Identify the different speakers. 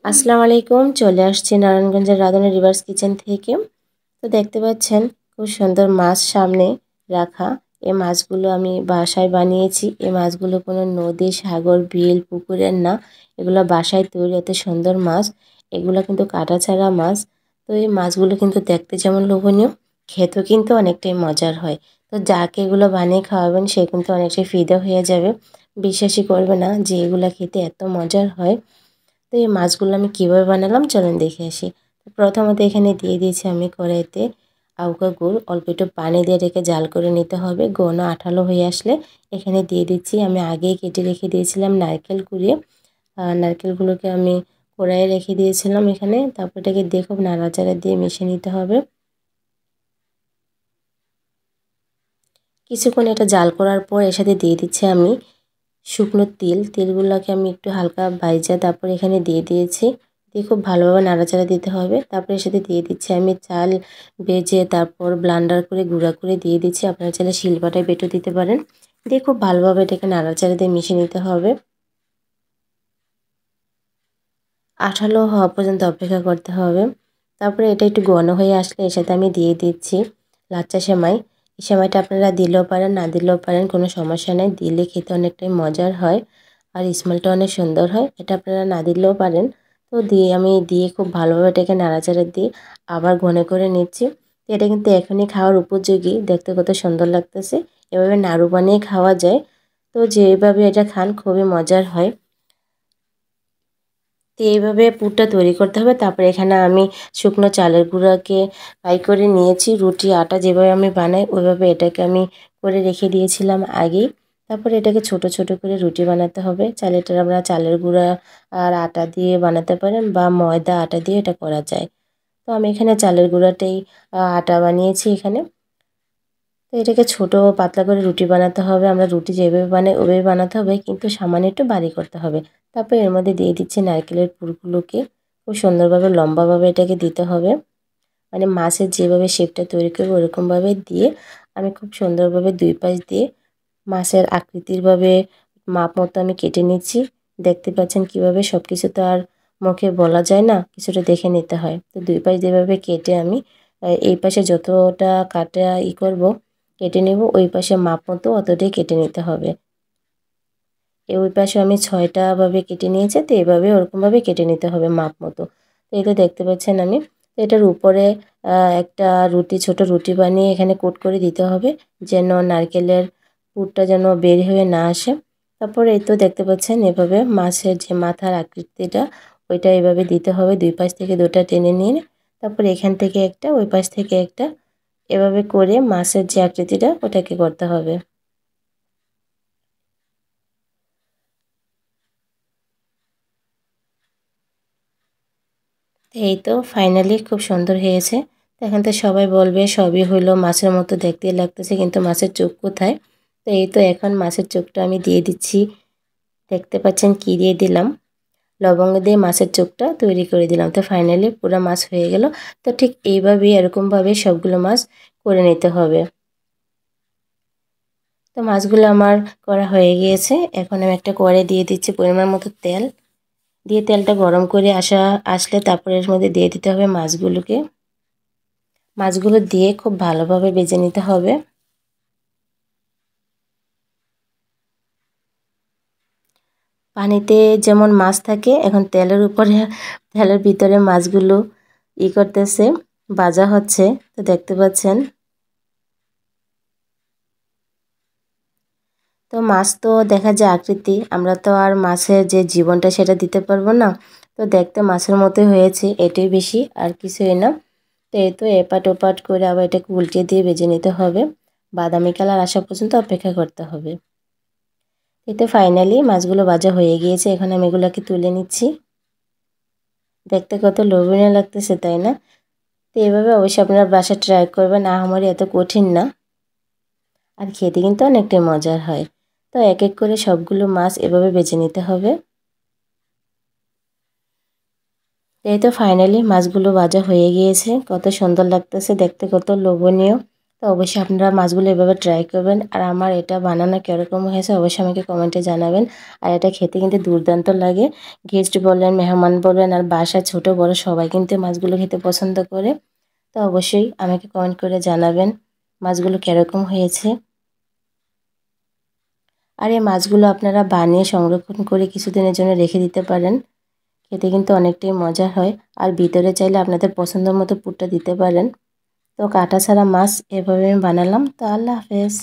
Speaker 1: আসসালামু আলাইকুম। চলে আসছি নারায়ণগঞ্জের রাঁধুনি রিভার্স কিচেন থেকে। তো দেখতে পাচ্ছেন খুব সুন্দর মাছ সামনে রাখা। এই মাছগুলো আমি বাসায় বানিয়েছি। এই মাছগুলো কোনো নদী, সাগর, বিল, পুকুরের না। এগুলো বাসায় তৈরি এত সুন্দর মাছ। এগুলো কিন্তু কাটা ছাড়া মাছ। তো এই মাছগুলো কিন্তু দেখতে যেমন লোভনীয়, খেতেও কিন্তু অনেকটাই মজার হয়। তো যাকে এগুলো বানিয়ে খাওয়াবেন সে কিন্তু অনেকটাই ফিদা হয়ে যাবে। বিশ্বাসই করবে না যে এগুলো খেতে এত মজার হয়। তো এই মাছগুলো আমি কীভাবে বানালাম চলেন দেখে আসি। তো প্রথমত এখানে দিয়ে দিয়েছি আমি কড়াইতে আউকা গুড়, অল্প একটু পানি দিয়ে রেখে জাল করে নিতে হবে। ঘন আঠালো হয়ে আসলে এখানে দিয়ে দিচ্ছি আমি আগেই কেটে রেখে দিয়েছিলাম নারকেল কুড়িয়ে। নারকেলগুলোকে আমি কড়াইয়ে রেখে দিয়েছিলাম এখানে। তারপর এটাকে দিয়ে খুব নাড়াচাড়া দিয়ে মিশিয়ে নিতে হবে। কিছুক্ষণ এটা জাল করার পর এর সাথে দিয়ে দিচ্ছি আমি শুকনো তিল। তিলগুলোকে আমি একটু হালকা ভাইজা তারপর এখানে দিয়ে দিয়েছি। দিয়ে খুব ভালোভাবে নাড়াচাড়া দিতে হবে। তারপরে এর সাথে দিয়ে দিচ্ছি আমি চাল ভেজে তারপর ব্লান্ডার করে গুঁড়া করে দিয়ে দিচ্ছি। আপনারা চাইলে শিলপাটায় বেটেও দিতে পারেন। দিয়ে খুব ভালোভাবে এটাকে নাড়াচাড়া দিয়ে মিশিয়ে নিতে হবে। আঠালো হওয়া পর্যন্ত অপেক্ষা করতে হবে। তারপরে এটা একটু ঘন হয়ে আসলে এর সাথে আমি দিয়ে দিচ্ছি লাচ্চা সেমাই। এই সেমাইটা আপনারা দিলেও পারেন, না দিলেও পারেন, কোনো সমস্যা নেই। দিলে খেতে অনেকটাই মজার হয় আর স্মেলটা অনেক সুন্দর হয়। এটা আপনারা না দিলেও পারেন। তো আমি দিয়ে খুব ভালোভাবে এটাকে নাড়াচাড়া দিয়ে আবার ঘন করে নিচ্ছি। তো এটা কিন্তু এখনই খাওয়ার উপযোগী, দেখতে কত সুন্দর লাগতেছে। এভাবে নাড়ু বানিয়ে খাওয়া যায়। তো যেভাবে এটা খান খুবই মজার হয়। তো এইভাবে পুরটা তৈরি করতে হবে। তারপরে এখানে আমি শুকনো চালের গুঁড়াকে ফ্রাই করে নিয়েছি। রুটি আটা যেভাবে আমি বানাই ওইভাবে এটাকে আমি করে রেখে দিয়েছিলাম আগেই। তারপরে এটাকে ছোট ছোট করে রুটি বানাতে হবে। চালেরটা আমরা চালের গুঁড়া আর আটা দিয়ে বানাতে পারেন বা ময়দা আটা দিয়ে এটা করা যায়। তো আমি এখানে চালের গুঁড়াটাই আটা বানিয়েছি এখানে। তো এটাকে ছোট পাতলা করে রুটি বানাতে হবে। আমরা রুটি যেভাবে বানাই ওইভাবে বানাতে হবে, কিন্তু সামান্য একটু বাড়ি করতে হবে। তারপর এর মধ্যে দিয়ে দিচ্ছি নারকেলের পুরগুলোকে। খুব সুন্দরভাবে লম্বাভাবে এটাকে দিতে হবে। মানে মাছের যেভাবে শেপটা তৈরি করবো ওরকমভাবে দিয়ে আমি খুব সুন্দরভাবে দুই পাশ দিয়ে মাছের আকৃতিরভাবে মাপ মতো আমি কেটে নিচ্ছি। দেখতে পাচ্ছেন কিভাবে সব কিছু তো আর মুখে বলা যায় না, কিছুটা দেখে নিতে হয়। তো দুই পাশ যেভাবে কেটে আমি এই পাশে যতটা কাটা করব কেটে নেব, ওই পাশে মাপ মতো অতটাই কেটে নিতে হবে। ওই পাশে আমি 6টা ভাবে কেটে নিয়েছি। তো এভাবে ওরকমভাবে কেটে নিতে হবে মাপ মতো। তো এটা দেখতে পাচ্ছেন আমি। তো এটার উপরে একটা রুটি, ছোট রুটি বানিয়ে এখানে কোট করে দিতে হবে যেন নারকেলের পুরটা যেন বের হয়ে না আসে। তারপরে এই তো দেখতে পাচ্ছেন এভাবে মাছের যে মাথার আকৃতিটা ওইটা এভাবে দিতে হবে। দুই পাশ থেকে দুটা টেনে নিয়ে তারপর এখান থেকে একটা, ওই পাশ থেকে একটা, এভাবে করে মাছের যে আকৃতিটা ওটাকে করতে হবে। এই তো ফাইনালি খুব সুন্দর হয়েছে। তো এখন তো সবাই বলবে সবই হলো, মাছের মতো দেখতে লাগতেছে, কিন্তু মাছের চোখ কোথায়? তো এই তো এখন মাছের চোখটা আমি দিয়ে দিচ্ছি। দেখতে পাচ্ছেন কি দিয়ে দিলাম? লবঙ্গ দিয়ে মাছের চোখটা তৈরি করে দিলাম। তো ফাইনালি পুরো মাছ হয়ে গেল। তো ঠিক এইভাবেই এরকমভাবে সবগুলো মাছ করে নিতে হবে। তো মাছগুলো আমার করা হয়ে গিয়েছে। এখন আমি একটা কড়াই দিয়ে দিচ্ছি পরিমাণ মতো তেল। দিয়ে তেলটা গরম করে আসলে তারপরে এর মধ্যে দিয়ে দিতে হবে মাছগুলোকে। মাছগুলো দিয়ে খুব ভালোভাবে ভেজে নিতে হবে। পানিতে যেমন মাছ থাকে, এখন তেলের উপরে, তেলের ভিতরে মাছগুলো করতেছে, ভাজা হচ্ছে। তো দেখতে পাচ্ছেন। তো মাছ তো দেখা যায় আকৃতি, আমরা তো আর মাছের যে জীবনটা সেটা দিতে পারবো না। তো দেখতে মাছের মতোই হয়েছে, এটাই বেশি, আর কিছুই না। তো এই তো এপাট ওপাট করে আবার এটাকে উল্টে দিয়ে ভেজে নিতে হবে। বাদামি কালার আসা পর্যন্ত অপেক্ষা করতে হবে। এতে ফাইনালি মাছগুলো ভাজা হয়ে গিয়েছে। এখন আমি এগুলোকে তুলে নিচ্ছি। দেখতে কত লোভনীয় লাগতেছে, তাই না? তো এভাবে অবশ্যই আপনারা বাসায় ট্রাই করবেন। আমার এত কঠিন না, আর খেতে কিন্তু অনেকটাই মজার হয়। তো এক এক করে সবগুলো মাছ এভাবে বেছে নিতে হবে। এই তো ফাইনালি মাছগুলো ভাজা হয়ে গিয়েছে। কত সুন্দর লাগতেছে দেখতে, কত লোভনীয়। তো অবশ্যই আপনারা মাছগুলো এভাবে ট্রাই করবেন। আর আমার এটা বানানো কীরকম হয়েছে অবশ্যই আমাকে কমেন্টে জানাবেন। আর এটা খেতে কিন্তু দুর্দান্ত লাগে। গেস্ট বলেন, মেহমান বলেন আর বাসায় ছোট বড় সবাই কিন্তু মাছগুলো খেতে পছন্দ করে। তো অবশ্যই আমাকে কমেন্ট করে জানাবেন মাছগুলো কীরকম হয়েছে। আর এই মাছগুলো আপনারা বানিয়ে সংরক্ষণ করে কিছুদিনের জন্য রেখে দিতে পারেন। খেতে কিন্তু অনেকটাই মজা হয়। আর ভিতরে চাইলে আপনাদের পছন্দ মতো পুরটা দিতে পারেন। তো কাটা ছাড়া মাছ এভাবে আমি বানালাম। তো আল্লাহ হাফেজ।